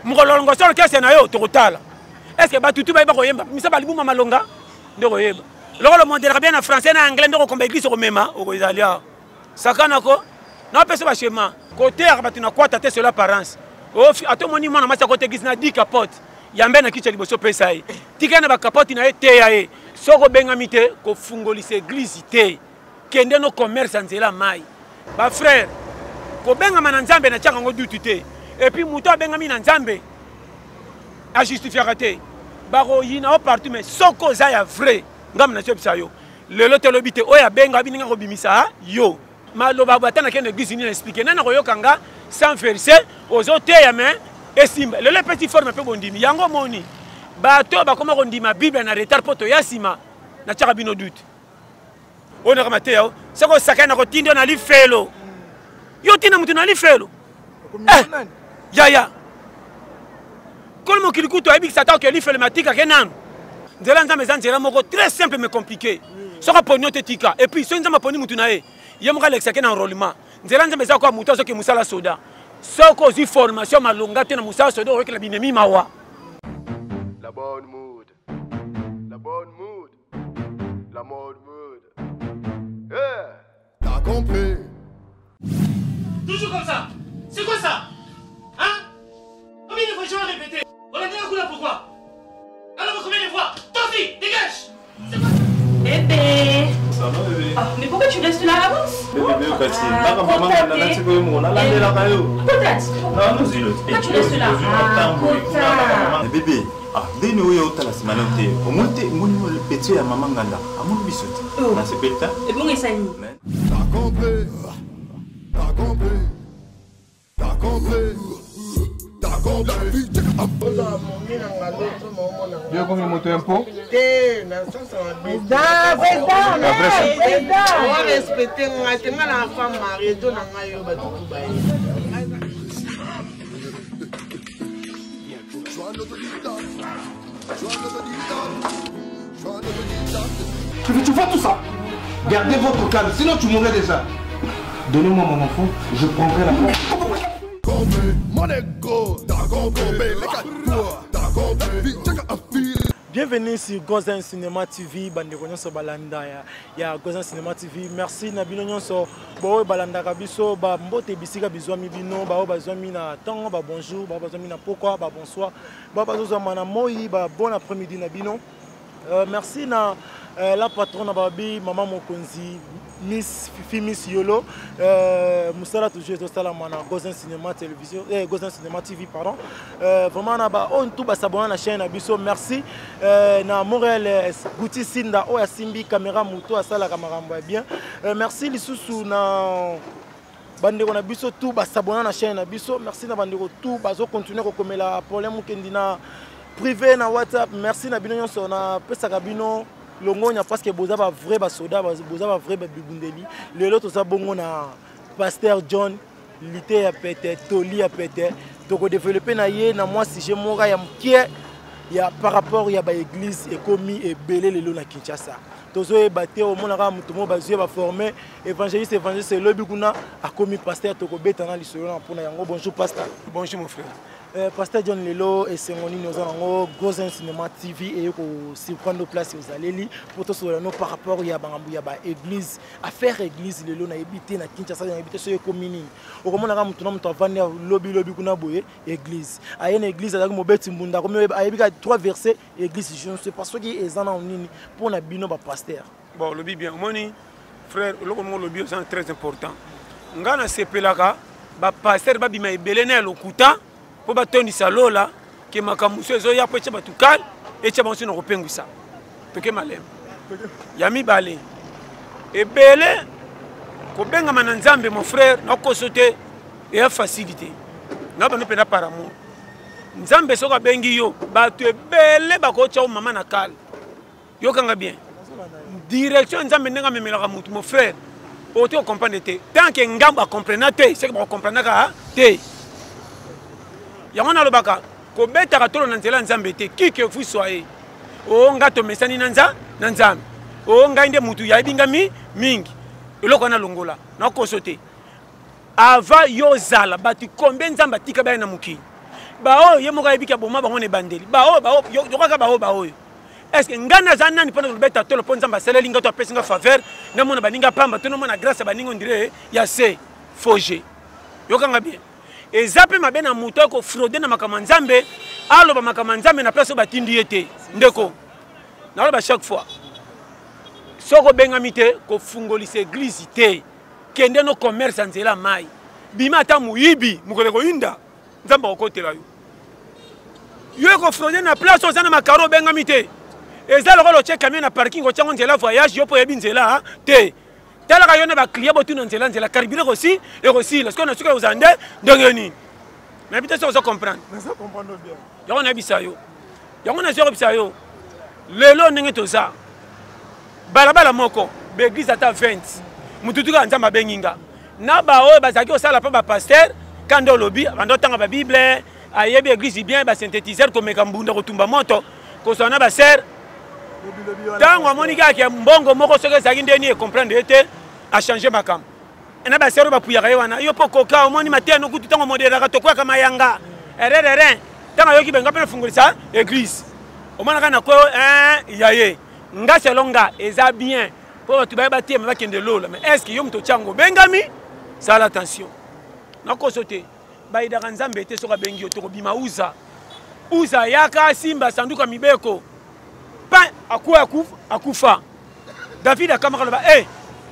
mkolongo sur kese na yo tokotala est-ce que batutu ba koyemba misa balibuma malonga ndoko yeba loko le monde bien en français na anglais ndoko komba église ko mema o kozalia sakana ko na pesa ba schéma côté ya batuna kwata te sur l'apparence o ato moni mona masa côté église na 10 capote yambe na kicha liboso pesa yi tika na ba capote na te ya e soko benga mite ko fungolisa église te kende no commerce nzela mai ba frère ko benga mana nzambe na chaka ngo dutu te et puis muto benga mina nzambe a justifier te bako yina o partout mais soko za ya vrai ngam na chepsa yo lelo te lobite oya benga bininga ko bimisa yo maloba batana kende église ni expliquer nana ko yokanga sans verser aux autres ya mais esimba lelo petit forme pe bondimi yango moni bato ba koma ko ndima bible na retard poto ya sima na chaka bino doute on a ramaté yo soko sakana ko tindo na li felo yo tina mutu na li felo ya Comme qui écoute avec Satan qui fait le matika kenan. Nzela nzambe zanzela moko très simple mais compliqué. Soko ponyo tetika et puis so nzamba poni mutu na ye. Yemoka lexa ke na enrôlement. Nzela nzambe za kwa mutu so ke musala soda. Soko zi formation malonga te na musala soda avec la binemi mawa. La bonne mood. La bonne mood. La mode mood. T'as compris? Toujours comme ça. C'est quoi ça? Hein? Combien de fois je vais répéter? On a dit un coup là pourquoi? Alors combien de fois? Tordi, dégage! C'est quoi? Bébé! Ça va bébé? Oh, mais pourquoi tu restes là à l'avance? Bébé, Kati, là quand maman a dit que mon là la caillou. Peut-être. Non, non, c'est le. Pourquoi tu restes là? Ah, bébé, ah, dès nous y a autant la semaine entière. Au moins, mon petit à maman ganda, à mon bisou. Oh. Là c'est péta. Et bon et ça y T'as compris? T'as compris? T'as compris? T'as compris? Bien comme le moto impôt. On va respecter la femme mariée. Tu vois tout ça? Gardez votre calme, sinon tu mourrais déjà. Donnez-moi mon enfant, je prendrai la porte. Bienvenue sur Gozan Cinéma TV, bandeko nyonso balanda ya Gozan Cinéma TV. Merci na bino nyonso bo balanda kabiso ba mbote bisika bizwami bino ba bazwami na temps ba bonjour ba bazwami na pourquoi ba bonsoir ba bazwami na moi ba bon après-midi na bino. Merci na la patronne babi maman Mokonzi Miss Fifi Miss Yolo Moussala toujours au salama na Gozan Cinéma Télévision Gozan Cinéma TV pardon vraiment na ba on tout ba s'abonner na chaîne abiso merci na Montréal Gouti Sinda o ya simbi caméra moto asala kamarambo bien merci lisusu na bandeko na biso tout ba s'abonner na chaîne abiso merci na bandeko tout bazo continuer ko komela problème kendina privé na WhatsApp merci na bino nyonso na pesa kabino longonya parce que boza ba vrai ba soda boza ba vrai ba bibundeli lelo to za bongo na pasteur John lité ya pété toli ya pété to ko développer na ye na moi si je mora ya mkie ya par rapport ya ba église et commis et belé lelo na Kinshasa tozo e baté au mona ka mutu mo bazue ba former évangéliste lobi kuna a commis pasteur to ko betana lisolo na pona yango bonjour pasteur. Bonjour mon frère. Pasteur John Lelo et Sengoni nous avons Gozan Cinéma TV et aussi prendre place aux Aléli pour tous nous par rapport à Bangambu ya ba église affaire église Lelo na habité na Kinshasa na habité sur commune au comment na mutu na mutu vendre lobby kuna boye église a une église avec mobeti mbunda comme a 3 versets église je ne sais pas ce qui est en nini pour na bino ba pasteur bon lobby bien moni frère le comme lobby c'est très important ngana sepelaka ba pasteur ba bima ebele na lokuta pour batoni salola que makamuso ezo ya peche batukal et chabanso na kopengwisa peke malem yami bale ebele ko benga mananzambe mon frère na ko sauter et a facilité na ba pena par amour nzambe soka bengi yo batu ebele bako cha mama na kal yo kanga bien direction nzambe nenga memela mutu mon frère auto comprendre te tant que ngamba comprendre te c'est que ba comprendre ka te yamona lobaka ko beta ka tolo na nzela nzambe te qui que vous soyez o ngato mesani na nzambe o ngainde mutu ya bingami mingi eloko na longola na ko sote ava yo zala bati kombe nzamba tika ba na muki bao ye moko yebika boma bango ne bandeli bao yokaka bao est-ce que ngana za nani pona lobeta tolo ponza mbaseleli ngato apesinga faveur na mona baninga pamba to mona grâce baninga on dirait ya c'est forger yokanga bien ezape mabena muto ko frauder na makama nzambe aloba makama nzambe na place batindi yete ndeko na loba chaque fois soko bengami te ko fungolisa église te kende no commerce nzela mai bima ata muyibi mukole ko inda nzamba okotela yo ko frauder na place ozana makaro bengami te eza lokolo che camion na parking ochango nzela voyage yo po yebi nzela te tala ka yona ba client botu na nzela carburant aussi et aussi parce qu'on a suka uzande ndongeni mais peut-être ça comprendre mais ça comprendre bien yo na bisayo yo na zero bisayo lelo ndenge toza balabala moko be église ata 20 mututuka nzamba benginga na ba o bazaki osala pa ba pasteur kando lobi bando tanga ba bible ayebi église bien ba synthétiseur komeka mbunda kotumba moto kosana ba sœur tango amonika ke mbongo moko soki ezalaki ndeni ekomprendre ete achange makambo ena basero bapuyaka ye wana yo mpo koka omoni mateno kutu ntango moderaka tokwaka mayanga ererere ntango ayoki benga mpe nafungolisa église omonaka na kwe ya ye nga selo nga eza bien mpo bato bayeba te me bakende lola mais est ce que yo moto otyango bengami sala attention nakoso te bayidaka nzambe ete soki abengi yo tokobima uza yaka simba sanduka mibeko pa akufa David akamaka loba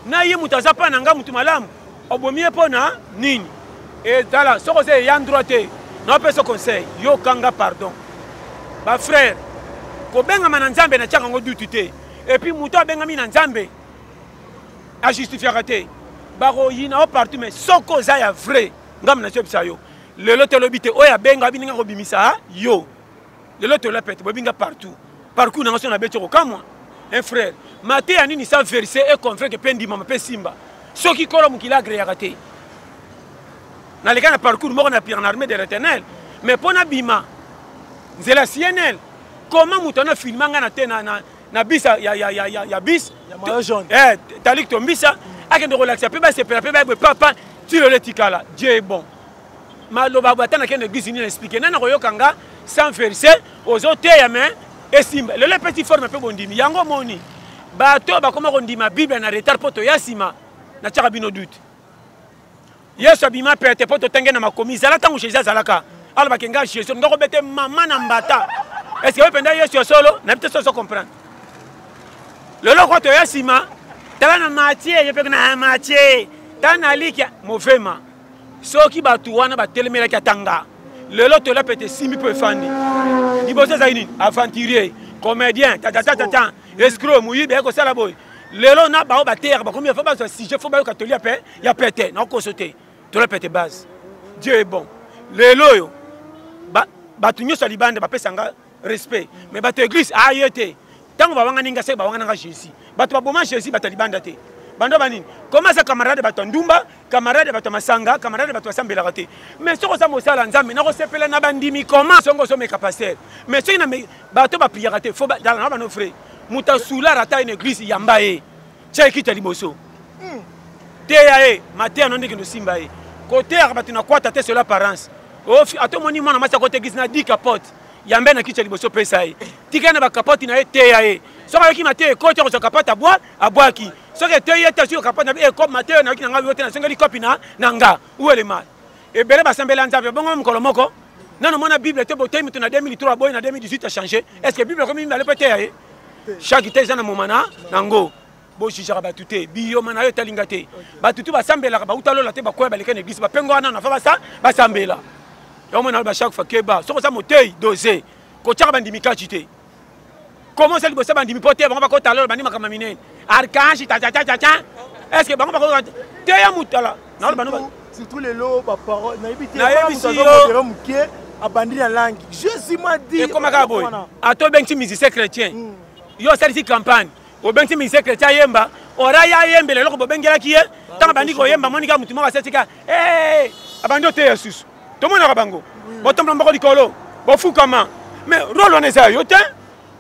na ye mutu aza pa na nga mutu malamu obomi ye mpo na nini etala soko se ya ndroit te na opesa conseil yo kanga pardon bafrère kobengama na nzambe na tiaka yango dutu te epuis mutu abengami na nzambe ajustifiaka te bakoyina o partout mais soko oza ya vrai ngambo na tio bisa yo lelo telobi te oyo abenga abininga kobimisa yo lelo tolapete bobinga partout parcours nanga so na beti kokamwa un frère maté ya nini sa verset et confrère que pendi mama pe simba soki kolo mukila agréaka te na leka na parcours moko na pire en armée de l'Éternel mais pona bima nzela CNL comment mutana filmanga na te na bis ya bis ya maillot jaune talik tombisa akende relaxer pe ba sepela pe ba papa tu le tikala Dieu est bon maloba batana kende église ni expliquer nana koyokanga sans verset aux autres mais et simba le petit forme pe bondimi yango moni bato bakoma kondima bible na retard poto ya sima na tchaka bino doute yesu abima pete poto tenge na makomi zala tango jésus azalaka ala bakenga jésus ndoko bete mama na mbata est-ce que penda yesu solo na bite so comprendre le loko to ya sima tala na Matthieu ye pe na Matthieu tana likia movema soki batu wana batelemela katanga lelo to la pete simbi pe fandi liboso zaini aventurier comédien tata escroc muyibe ko sala boy lelo na ba ba terre ba combien fois ba sujet faut ba catholique pe ya pete na ko sauter to la pete base Dieu est bon lelo yo ba tunyo so libande ba pesanga respect mais ba to église ayete tango ba wanga ninga se ba wanga nga Jésus ba to ba boma Jésus ba talibanda te bando banini comment ça camarade bato ndumba camarade bato masanga camarade bato sambela raté mais soko sa mosala nzambe na ko sepela na bandimi comment songo so me capacité mais c'est na bato ba prière raté faut dans na bano frère muta soula rata une église yambaye tcha ekita liboso te yae matin non ndike no simba e côté bato na kwata te sur l'apparence o ato moni mona masa côté église na 10 capote yambe na kicha liboso pesa e tikana ba capote na te yae soka ki matin côté ko capote a boire ki soki te yeta sur capote na comme matin na ki nga yote na sengali copina nanga où est le mal et bele basambela nzambe bongo mukolo moko nano mona bible te bote mitu na 2003 boy na 2018 a changé est-ce que bible comme il allait peut-être yae chaque te jana momana nango bo jijara batute biyo mana yo talinga te batutu basambela ba utalola te ba kwa baleka na église ba pengo wana na fa basa basambela yo mona ba chaque fois keba soko sa motei dosé ko tchaka bandimi kachite comment ça libosa bandimi pote ba ko talola bandima kama minene archange ta est-ce que ba ko te ya mutala na ba no surtout les lots ba parole na ibiti na ibisi yo mukie abandi na langue Jésus m'a dit comment ka boy ato bengti musicien chrétien yo salisi campagne o bengti musicien chrétien yemba ora ya yembe le loko bo bengela kiye tanga bandi ko yemba monika mutu mo basetika abandi te Jesus to mona ka bango botomba mbako likolo bo fukama mais rolo ne sa yo te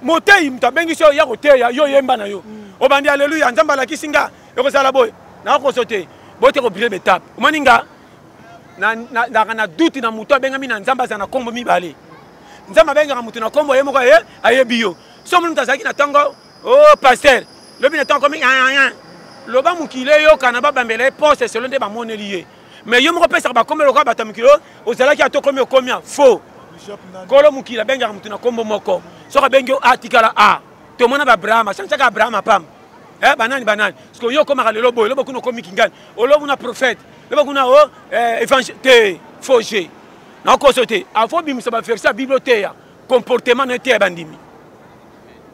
motei mtabengi so ya ko te ya yo yemba na yo o bandi alléluia nzamba la kisinga yo ko sala boy na ko sote bote ko briller betape moninga na doute na moto abengami na nzambe aza na kombo mibale nzambe abengaka moto na kombo ye moko ayebi yo so moni moto azalaki na ntango o paster lobi na ntango komi loba mokili yoka na babambela ye poste selo nde bamoneli ye mais yo moko opesaka bakombo lokola bato ya mokili ozalaki ato komi okomia faux kolo mokili abengaka moto na kombo moko soki abengi yo atikala tomona baabraham achancaka abraham apamba banani parce que yo okomaka lelo boye lobo kuna okomi kingani olobi na prophète lobo kuna évangile te fauge nakoso te afo bimisa baverse ya bible te ya comportement na te ya bandimi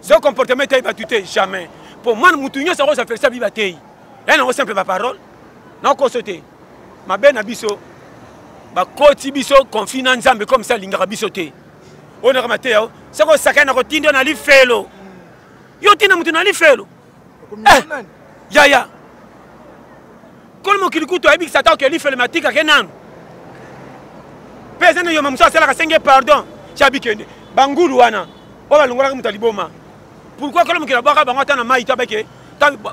so comportement te batu te jamais pour moi mutu nyonso akosa verse ya bible te nango simple baparole nakoso te mabe na biso bakoti biso confie na nzambe comme ça alingaka biso te onaka mate yao soko osakani na kotinda na lifelo yo tina mutu na lifelo yaya kolo mokili kutu ayebikisa ta oke lifelo matikake nanu mpe eza na yoma mosu asalaka senge pardon chabikende bangulu wana oyo balongolaka moto aliboma pourquoi kolo mokili abwaka bango ata na mai to abeke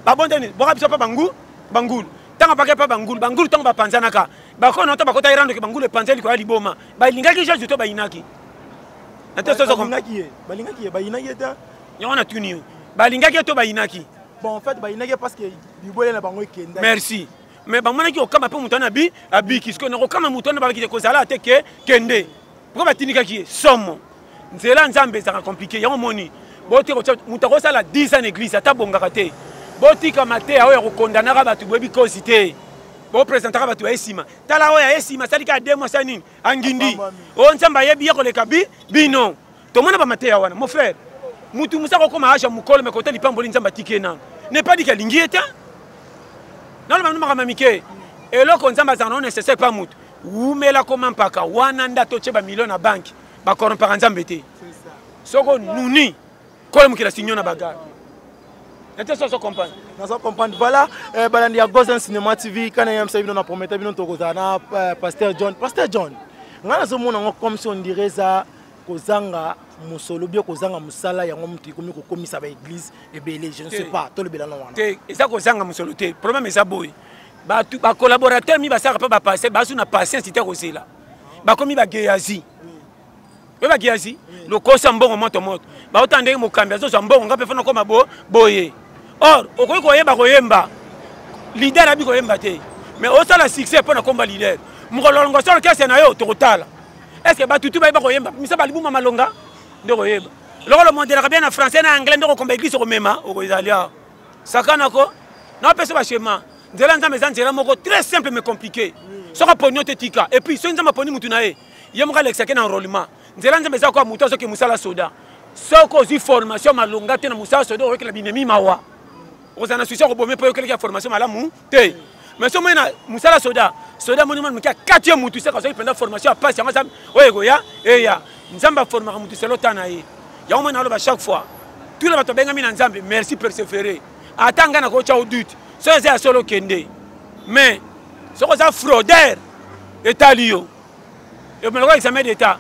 babondeni bwaka biso mpa bangulu ntango bake mpa bangulu ntango bapanzanaka bakona to bakota irandoke bangulu epanzani koya liboma balingaki jesu to bayinaki balingaki ye te yango na tuni yo balingaki to bayinaki bon en fait bayinaki parce que bibole na bango ekenda merci mais bamonaki okama mpe moto wana abiki sikoyo na kokama moto wana babaki te kozala ate kende pourkoi batindikaki ye somo nzela nzambe ezaka compliqué yango moni moto akosala 10 ans na église ata bongaka te botikama te oyo akokondanaka bato boyebi kosi te bopresentaka bato ya esima tala oyo ya esima asalika ya 2 mois sa nini angindi oyo nzambe ayebi ye koleka bino tomona bamateya wana mon frère mutu musa kokoma asha mukolo me kota lipamboli nzambe atiki nano ne pas dit alingi ye te naloba no makambo mike eloko nzambe azala no nécessaire pa mutu wumela koma mpaka wana nda totie bamilio na banki bakorompaka nzambe te soko nuni kolo mokila sinyo na bagare nete soso comprendre nazo comprendre voilà balandi ya Gozen Cinéma TV kana yamsa bino na prometa bino tokozala na pasteur John nga nazomona ngo comme si on dirait ça kozanga musolo bien kozanga musala yango mutu komi kokomisa ba église ebele je ne sais pas to le belano wana te eza kozanga musolo te problème eza boy ba collaborateur mi basaka pa ba passer basu na patience te kozela ba komi ba geyazi ba geyazi le kosa mbongo moto ba otandeki mokambi azo mbongo ngape fana koma boye or okoki koyeba koyemba leader abi koyemba te mais osala succès pona komba leader mokolongo solo kese na yo tokotala est-ce que batutu bayeba koyemba misa balibuma malonga nde koyeba lokolo mondelaka bien na français na anglais nde kokomba église komema okoizalia sakana ko na opesa bashema nzela nzambe eza nzela moko très simple mais compliqué soka ponio te tika et puis so nzambe poni mutu na ye ye moka alekisaki na enrôlement nzela nzambe eza kwa mutu azoki musala soda soko ozwi formation malonga te na musala soda oyokela binemi mawa okozala na susi akobome mpo oyokelaki ya formation malamu te mais so moi na musala soda moni mwana moke akati mutu seka azoki mpenza formation ya pasi yango nzambe oyo ekoya eya nzambe aformaka mutu selo ta na ye yango moi naloba chaque fois tous les bato abengami na nzambe merci persévérer ata ngai nakotya odute so eza ya solo kende mais soko oza fraudeur etali yo emeloko examen d'état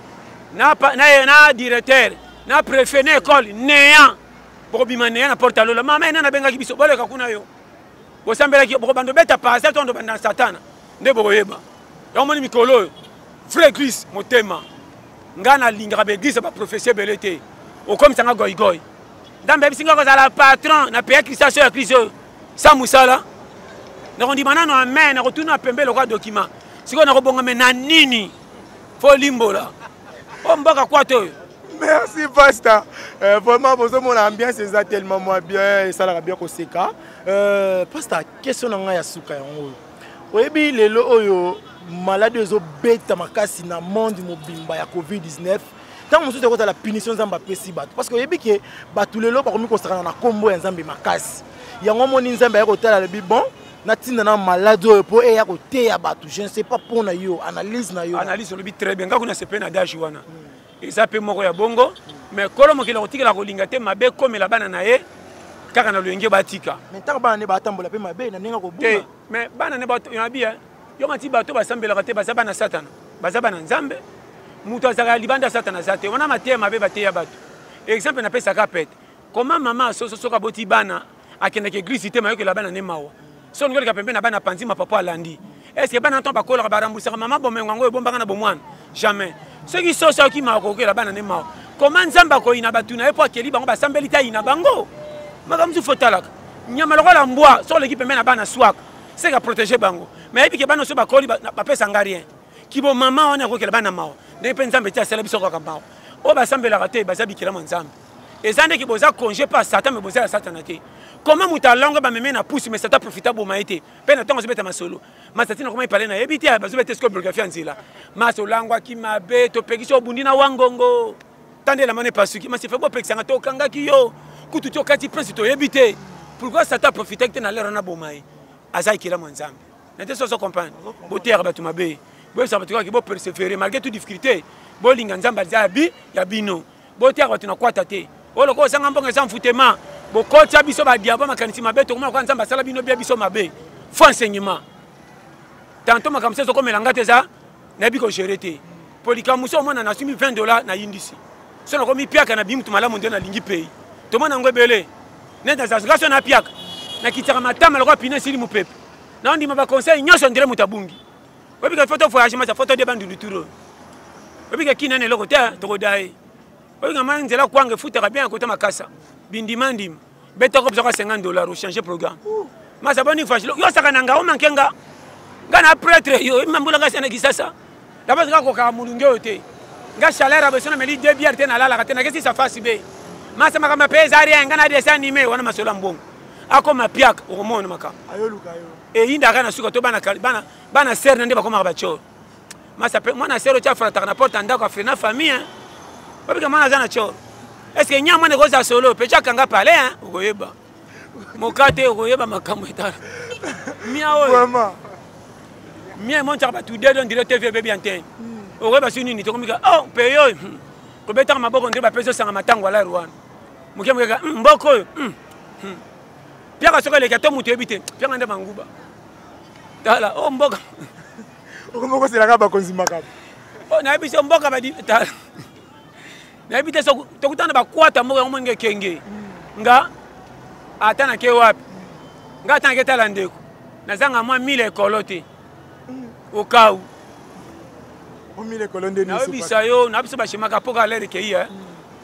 na directeur na préfet na école néant bokobima néant na porte alola mama ena nabengaki biso boleka kuna yo bosambelaki bokobanda obeta pasel to ndobanda satana nde bokoyeba yango moni mikolo oyo vrai église motema ngai nalingaka baéglise baprofesie ebele te okomisanga goigoy ndambe ebisinga kozala patron na peya kristation ya kristo oyo sa mosala nakondima nano amen nakotuna pembe lokwa document sikoyo nakobongame na nini fo limbola o mboka kwata oyo. Merci Pasteur. Vraiment, mon ambiance est tellement bien. Ça l'a bien koseka. Pasteur, question na ya suka yango. Oyebi lelo oyo malade ezo beta makasi na monde mobimba ya COVID-19. Tant musu te kota la punition nzamba pesi bato parce que oyebi ke bato lelo ba komi kosaka na kombo ya nzambe makasi. Yango moni nzambe ya kotala le bon na tinda na malade oyo po eya koteya bato. Je ne sais pas pour na yo analyse na yo. Analyse lobi très bien. Ngakuna sepe na dashi wana. Eza pe moko ya bongo mais kolo mokila kotikela kolinga te mabe komela bana na ye kaka na lwenge batika mais tant bana ne batambola pe mabe na ninga kobuma mais bana ne bato yabi yo ngati bato basambela te bazaba na satana bazaba na nzambe muto azaka libanda satana zate wana matema mabe bateya bato exemple na pesa ka pete comment maman soka boti bana akenda ke église te mayo ke la bana ne mawa so ngoli ka pembe na bana panzi ma papa alandi est-ce que bana ntomba kola ba rembourser maman bomengo ngo bombanga na bomwana jamais ceux qui sont qui m'a kokela bana ne ma comment nzamba ko ina batuna epo akeli bango basambeli ta ina bango makamzu fotalaka nyama lokola mbwa sur l'équipe mena bana swak c'est qu'à protéger bango mais epi ke bana so bakoli ba pesa ngarien kibo mama on a kokela bana mao ne pe nzambe tia sala biso ko kambao o basambela raté bazabikira nzambe ezande ki boza congé pas satan mais boza satan até comment mutalongo ba meme na pousse mais satan profitable au maïté pe na tongo zobeta masolo masatina comment il parlait na ebiti ba zobeta scopographie anzila masolangwa ki mabe to pekiso bundina wangongo tande la mane pasuki ma se fait bo pekisanga to kanga ki yo kutu to kati prince to ebité pourquoi satan profiter que na lera na bomai azai kila nzambe n'était so comprendre bo terre ba tumabe bo ça va tu bo persévérer malgré toute difficulté bo linga nzamba zabi ya bino bo terre ba tuna kwata te o loko sanga mbonga za mfutema bo kocha biso ba diabo makanisi mabe to kuma nzamba sala bino bia biso mabe faux enseignement tantôt makamse so comme langate za na biko gérer polikamuso mona na sumi $20 na indisi so na komi piaka na bimu tumala monde na lingi pays to mona ngwebele ne dans association na piaka na kitaka matama loko pina sili mu pepe na ndi maba conseil nyoso ndire mutabungi webika photo voyage ma photo de bandu luturo webika kinene loko te to kodai webika manzela kwanga futa bien côté makasa bindimandim beto ko bzoka $50 au changer programme masa boni fashi yo saka nanga o mankenga ngana prêtre yo mambula nga sana kisasa d'abord nga ko ka mulunge ote nga chaleur abesona meli de bière te na lala katena kesi sa fasi be masa makamba pesa rien ngana dessin animé wana masola mbongo akoma piaka okomona maka ayoluka yo e inda kana suka to bana ser nande bakoma bacho masa pe mwana sero cha frata na porta ndako afina famille babika mwana zana cho est-ce que nyama ne goza solo pe cha kanga pale hein okoyeba mokate okoyeba makambo etala mia oyo vraiment mia monta ba tout dedans direct TV bébé antenne okoyeba suni ni to komika oh pe yo ko beta maboko ndeba peso sanga matango ala Rwanda mukemeka mboko yo piaka soka le kato mutu ebite piaka nde manguba tala o mboka okomoko selaka bakonzimaka o na biso mboka ba tala na ebite so tokutana bakwata mboka ngomenge kenge nga atana ke wapi nga atana ke tala ndeko nazanga mwa 1000 ekolote okau o 1000 ekolonde na bisa yo na biso bashimaka poka lere ke iya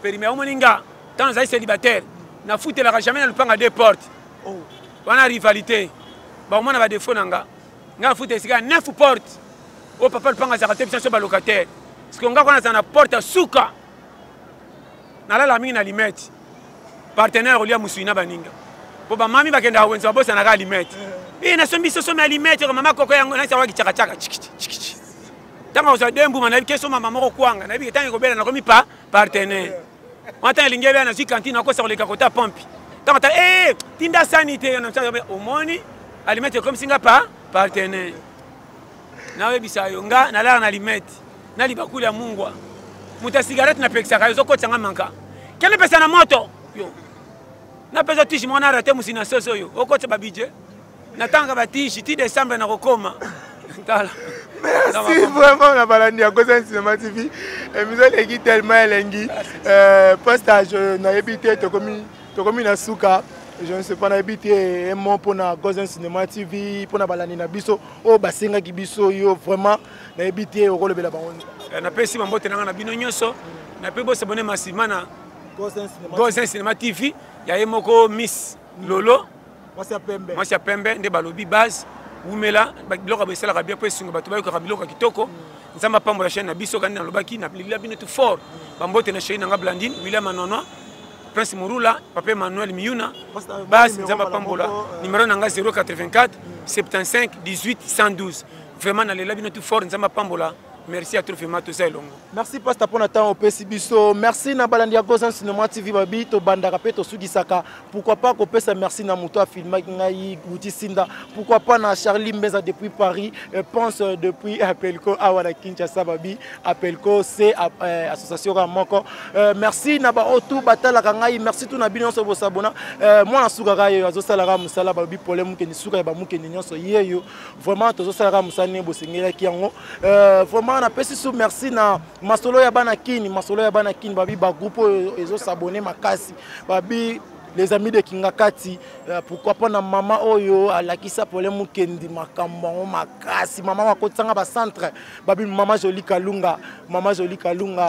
perime omoninga tant za célibataire na futela jamais na lupanga deux portes wana rivalité ba mona ba défaut nanga nga futa esika 9 portes o papa lupanga za katepisa so ba locataire parce que nga kona za na porte suka na la mingi na limite partenaire olia musuina baninga po ba mami bakenda wenza bosa na ka limite na sombi so ma limite ko mama koko yango na sa waki chaka chaka chiki tanga osa dembu mana keso mama moko kwanga na bi tanga ko bela na komi pa partenaire mata lingebe na zikantine ko sa le kakota pompi tanga tinda sanité na tanga omoni alimete comme singa pa partenaire nawe bisayo nga na la na limete na libakuli ya mungwa muta cigarette na peksa ka zo ko tsanga manka kele pesa na moto yo na pesa tishi mwana rate musina soso yo okotsa babije na tanga batishi ti décembre na kokoma tala merci vraiment na balandi à Goza Cinéma TV émission leki tellement elengi postage na ebité to komi na suka je ne sais pas na ebité un mot pour na Goza Cinéma TV pour na balandi na biso o basenga ki biso yo vraiment na ebité o kolobela bango na pesi mambote nanga na bino nyonso na pe bo se bonne massivement na Goza Cinéma TV ya yemoko Miss Lolo Mwasi ya pembe nde balobi base umela biloko besala ka bien po esunga bato bayoka biloko kitoko nzamba pambola chaîne na biso kandi na lobaki na lila bino tout fort bambote na chéri nanga Blandine William Manono Prince Murula Papa Emmanuel Miyuna base nzamba pambola numéro nanga 084 75 18 112 vraiment na lila bino tout fort nzamba pambola. Merci à tous les merci Pastor pour notre temps au Pesibiso. Merci na balandi ya Goza Cinéma TV babi to bandaka pe to sudisaka. Pourquoi pas ko pesa merci na muto a filma ngai Guti Sinda. Pourquoi pas na Charlie Mbeza depuis Paris, pense depuis Apelco awala Kinshasa babi Apelco c'est association Ramoko. Merci na ba otu batala ngai merci tout na bino so bo sabona. Moi na suka ga yo azo sala ga musala babi problème ke ni suka ba muke ni nyonso yeyo. Vraiment to zo sala ga musala ne bo sengela ki yango. Vraiment na pesi sou merci na masolo ya bana kini babi ba groupe ezo s'abonner makasi babi les amis de Kingakati, pourquoi pas na maman Oyo, à la Kisa pour les Mukendi, Makambon, Makasi, maman Wakotanga, ba centre, babi maman Jolie Kalunga,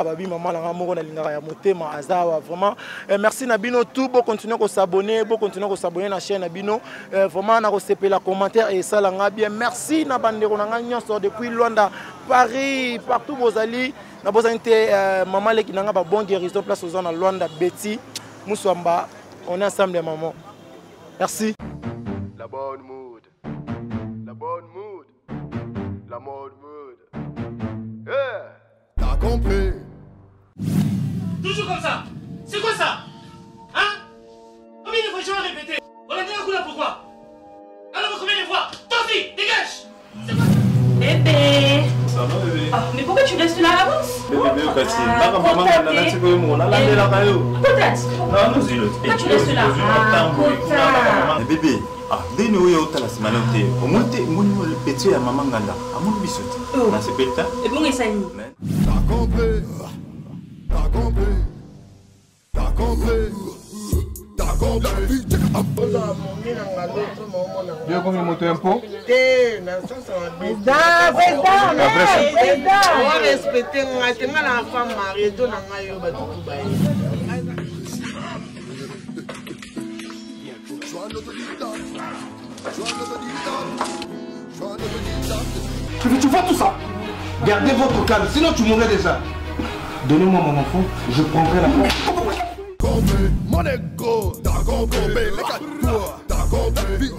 babi maman Langamoro, Nalingara Motema, Azawa, vraiment. Merci Nabino, tout, bon continuer à s'abonner, à la chaîne Nabino, vraiment, on a reçu la commentaire et ça l'a bien. Merci Nabandero, on depuis Luanda, Paris, partout vos alliés, maman qui n'a pas bon guérison, place aux gens à Luanda, Betty, Moussamba. On est ensemble les mamans. Merci. La bonne mood. La bonne mood. La mode mood. Yeah. T'as compris? Toujours comme ça. C'est quoi ça? Hein? Combien de fois je vais répéter? On a dit un coup là pourquoi? Alors combien de fois? Torsi, dégage! C'est quoi ça? Bébé. Ça va bébé? Oh, mais pourquoi tu restes là à l'avance? Bébé, Pourquoi tu restes là? Mais bébé, dès nous y a la semaine au moins le petit à maman Ganda, à mon bisou. On a ce petit. Et bon, et ça y T'as compris? T'as compris? T'as compris? T'as compris? Dieu comme il monte un peu. On va respecter la femme mariée. Tu vois tout ça? Gardez votre calme, sinon tu mourrais déjà. Donnez-moi mon enfant, je prendrai la porte. Mon ego, t'as compris? T'as compris?